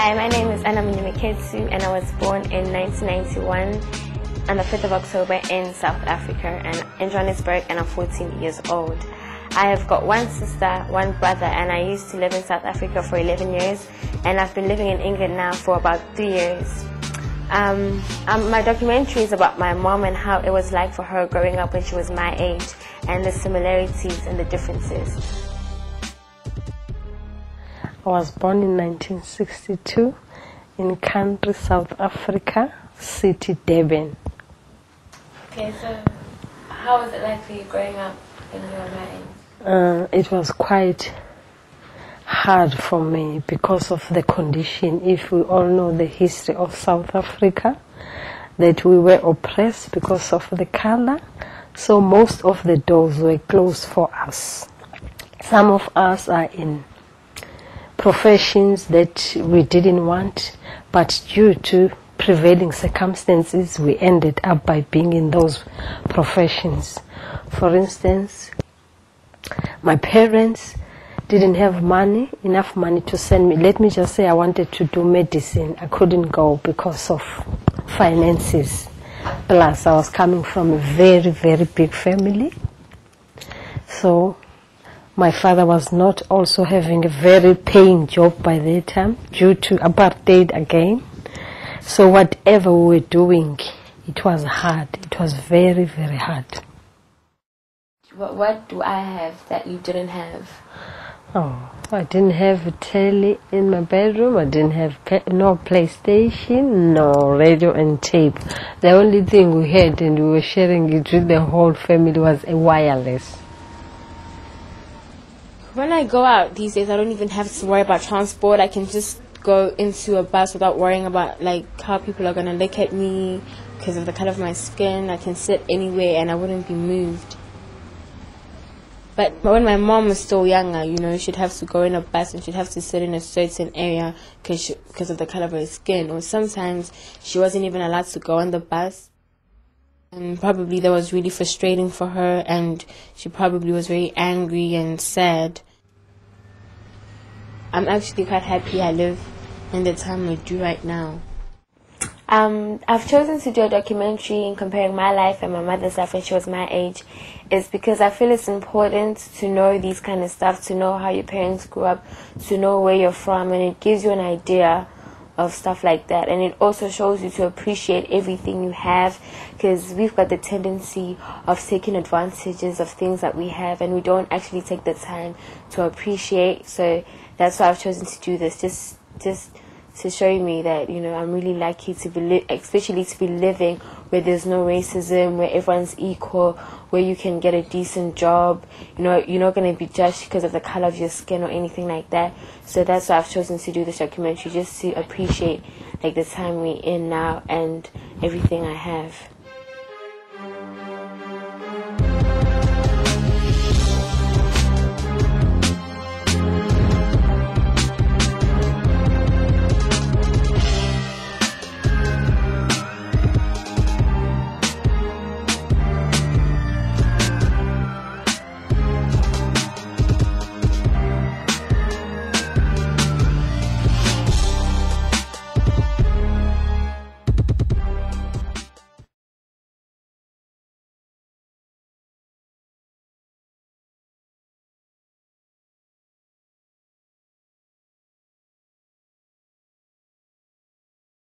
Hi, my name is Monyemokethoe and I was born in 1991 on the 5th of October in South Africa and in Johannesburg, and I'm 14 years old. I have got one sister, one brother, and I used to live in South Africa for 11 years, and I've been living in England now for about 3 years. My documentary is about my mom and how it was like for her growing up when she was my age, and the similarities and the differences. I was born in 1962 in country South Africa, city Durban. Okay, so how was it like for you growing up when you were my age? It was quite hard for me because of the condition. If we all know the history of South Africa, that we were oppressed because of the color, so most of the doors were closed for us. Some of us are in professions that we didn't want, but due to prevailing circumstances we ended up by being in those professions. For instance, my parents didn't have enough money to send me. Let me just say I wanted to do medicine. I couldn't go because of finances. Plus I was coming from a very, very big family. So my father was not also having a very paying job by that time due to apartheid again. So whatever we were doing, it was hard. It was very, very hard. What do I have that you didn't have? Oh, I didn't have a telly in my bedroom. I didn't have no PlayStation, no radio and tape. The only thing we had, and we were sharing it with the whole family, was a wireless. When I go out these days, I don't even have to worry about transport. I can just go into a bus without worrying about like how people are going to look at me because of the color of my skin. I can sit anywhere and I wouldn't be moved. But when my mom was still younger, you know, she'd have to go in a bus and she'd have to sit in a certain area because of the color of her skin. Or sometimes she wasn't even allowed to go on the bus. And probably that was really frustrating for her, and she probably was very angry and sad. I'm actually quite happy I live in the time I do right now. I've chosen to do a documentary in comparing my life and my mother's life when she was my age is because I feel it's important to know these kind of stuff, to know how your parents grew up, to know where you're from, and it gives you an idea of stuff like that. And it also shows you to appreciate everything you have, because we've got the tendency of taking advantages of things that we have and we don't actually take the time to appreciate. So that's why I've chosen to do this, just to show me that, you know, I'm really lucky to be especially to be living where there's no racism, where everyone's equal, where you can get a decent job. You know, you're not going to be judged because of the color of your skin or anything like that. So that's why I've chosen to do this documentary, just to appreciate like the time we're in now and everything I have.